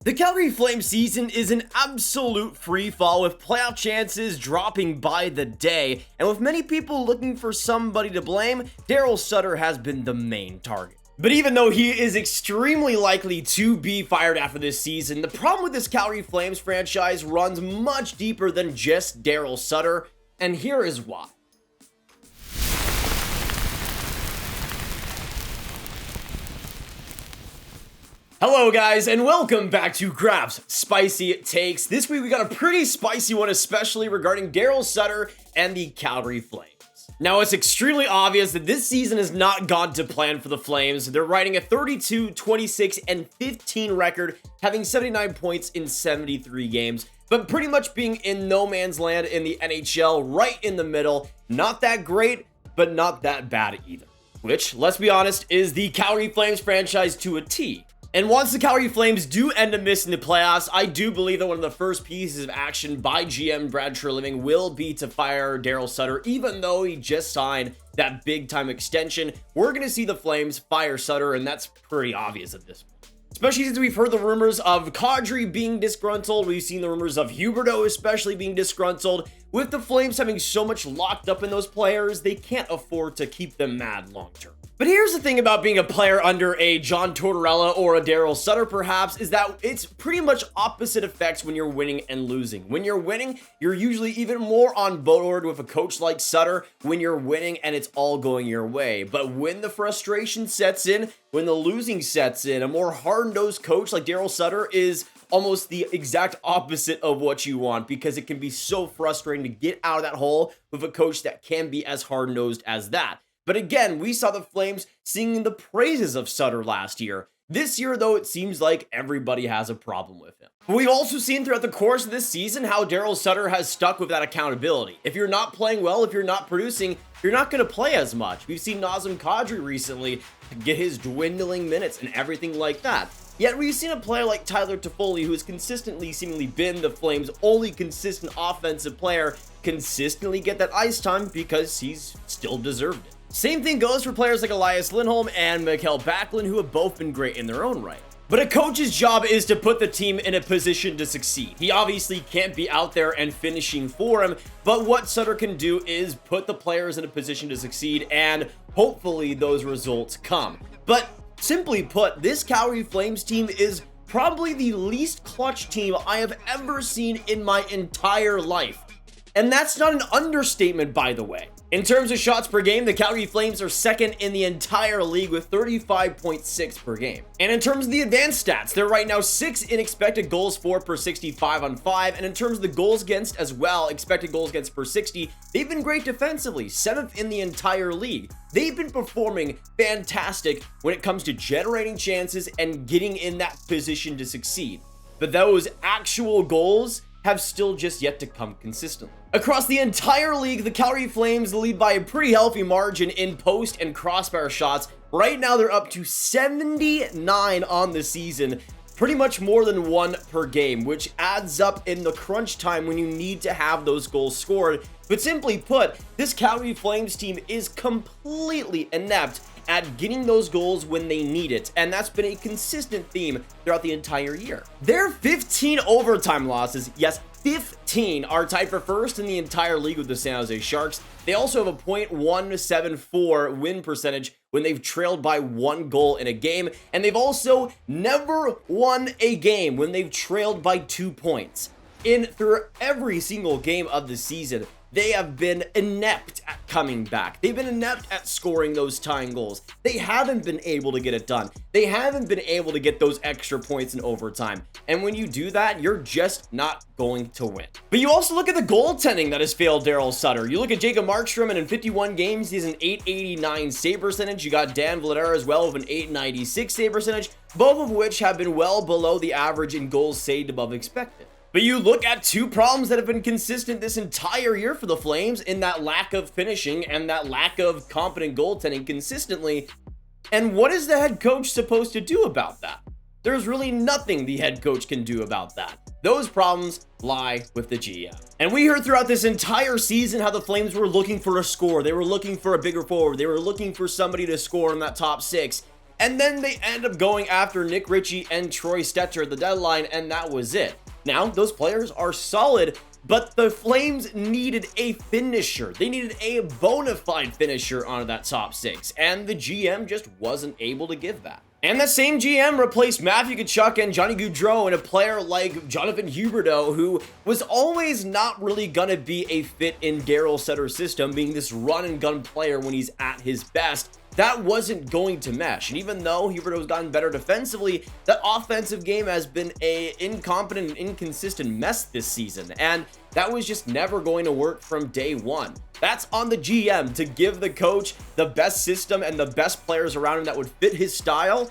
The Calgary Flames season is an absolute free fall with playoff chances dropping by the day, and with many people looking for somebody to blame, Darryl Sutter has been the main target. But even though he is extremely likely to be fired after this season, the problem with this Calgary Flames franchise runs much deeper than just Darryl Sutter, and here is why. Hello guys, and welcome back to Grav's Spicy Takes. This week we got a pretty spicy one, especially regarding Darryl Sutter and the Calgary Flames. Now, it's extremely obvious that this season has not gone to plan for the Flames. They're riding a 32, 26, and 15 record, having 79 points in 73 games, but pretty much being in no man's land in the NHL, right in the middle. Not that great, but not that bad either. Which, let's be honest, is the Calgary Flames franchise to a T. And once the Calgary Flames do end up missing the playoffs, I do believe that one of the first pieces of action by GM Brad Treliving will be to fire Darryl Sutter, even though he just signed that big-time extension. We're going to see the Flames fire Sutter, and that's pretty obvious at this point. Especially since we've heard the rumors of Kadri being disgruntled. We've seen the rumors of Huberdeau especially being disgruntled. With the Flames having so much locked up in those players, they can't afford to keep them mad long-term. But here's the thing about being a player under a John Tortorella or a Darryl Sutter perhaps, is that it's pretty much opposite effects when you're winning and losing. When you're winning, you're usually even more on board with a coach like Sutter when you're winning and it's all going your way. But when the frustration sets in, when the losing sets in, a more hard-nosed coach like Darryl Sutter is almost the exact opposite of what you want, because it can be so frustrating to get out of that hole with a coach that can be as hard-nosed as that. But again, we saw the Flames singing the praises of Sutter last year. This year, though, it seems like everybody has a problem with him. But we've also seen throughout the course of this season how Darryl Sutter has stuck with that accountability. If you're not playing well, if you're not producing, you're not going to play as much. We've seen Nazem Kadri recently get his dwindling minutes and everything like that. Yet we've seen a player like Tyler Toffoli, who has consistently seemingly been the Flames' only consistent offensive player, consistently get that ice time because he's still deserved it. Same thing goes for players like Elias Lindholm and Mikael Backlund, who have both been great in their own right. But a coach's job is to put the team in a position to succeed. He obviously can't be out there and finishing for him, but what Sutter can do is put the players in a position to succeed, and hopefully those results come. But simply put, this Calgary Flames team is probably the least clutch team I have ever seen in my entire life. And that's not an understatement, by the way. In terms of shots per game, the Calgary Flames are second in the entire league with 35.6 per game. And in terms of the advanced stats, they're right now 6th in expected goals for per 65 on 5. And in terms of the goals against as well, expected goals against per 60, they've been great defensively, 7th in the entire league. They've been performing fantastic when it comes to generating chances and getting in that position to succeed. But those actual goals have still just yet to come consistently. Across the entire league, the Calgary Flames lead by a pretty healthy margin in post and crossbar shots. Right now, they're up to 79 on the season, pretty much more than one per game, which adds up in the crunch time when you need to have those goals scored. But simply put, this Calgary Flames team is completely inept at getting those goals when they need it, and that's been a consistent theme throughout the entire year. Their 15 overtime losses, yes, 15, are tied for first in the entire league with the San Jose Sharks. They also have a .174 win percentage when they've trailed by 1 goal in a game, and they've also never won a game when they've trailed by 2 points. Through every single game of the season, they have been inept at coming back. They've been inept at scoring those tying goals. They haven't been able to get it done. They haven't been able to get those extra points in overtime. And when you do that, you're just not going to win. But you also look at the goaltending that has failed Darryl Sutter. You look at Jacob Markstrom, and in 51 games, he's an .889 save percentage. You got Dan Vladar as well with an .896 save percentage, both of which have been well below the average in goals saved above expected. But you look at two problems that have been consistent this entire year for the Flames in that lack of finishing and that lack of competent goaltending consistently. And what is the head coach supposed to do about that? There's really nothing the head coach can do about that. Those problems lie with the GM. And we heard throughout this entire season how the Flames were looking for a score. They were looking for a bigger forward. They were looking for somebody to score in that top 6. and then they end up going after Nick Ritchie and Troy Stecher at the deadline, and that was it. Now, those players are solid, but the Flames needed a finisher. They needed a bona fide finisher onto that top six, and the GM just wasn't able to give that. And that same GM replaced Matthew Tkachuk and Johnny Gaudreau and a player like Jonathan Huberdeau, who was always not really gonna be a fit in Darryl Sutter's system, being this run-and-gun player when he's at his best. That wasn't going to mesh, and even though Huberdeau's gotten better defensively, that offensive game has been a incompetent and inconsistent mess this season, and that was just never going to work from day one. That's on the GM to give the coach the best system and the best players around him that would fit his style,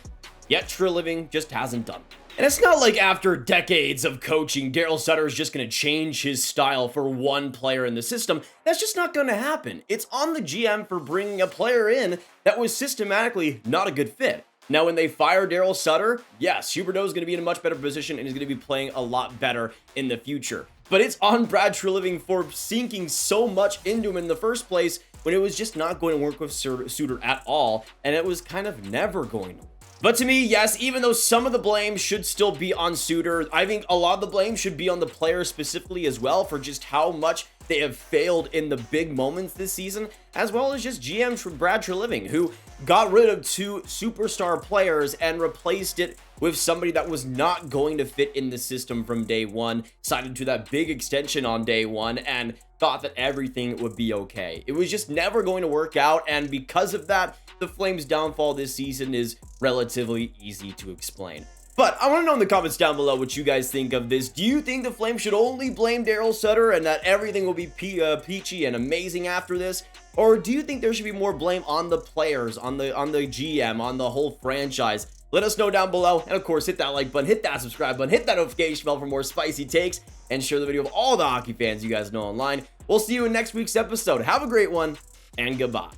yet Treliving just hasn't done it. And it's not like after decades of coaching, Darryl Sutter is just going to change his style for one player in the system. That's just not going to happen. It's on the GM for bringing a player in that was systematically not a good fit. Now, when they fire Darryl Sutter, yes, Huberdeau is going to be in a much better position and is going to be playing a lot better in the future. But it's on Brad Treliving for sinking so much into him in the first place when it was just not going to work with Sutter at all, and it was kind of never going to work. But to me, yes, even though some of the blame should still be on Sutter, I think a lot of the blame should be on the players specifically as well for just how much they have failed in the big moments this season, as well as just GM Brad Treliving, who got rid of 2 superstar players and replaced it with somebody that was not going to fit in the system from day one, signed to that big extension on day one, and thought that everything would be okay. It was just never going to work out, and because of that, the Flames' downfall this season is relatively easy to explain. But I want to know in the comments down below what you guys think of this. Do you think the Flames should only blame Darryl Sutter and that everything will be peachy and amazing after this? Or do you think there should be more blame on the players, on the GM, on the whole franchise? Let us know down below, and of course, hit that like button, hit that subscribe button, hit that notification bell for more spicy takes, and share the video with all the hockey fans you guys know online. We'll see you in next week's episode. Have a great one, and goodbye.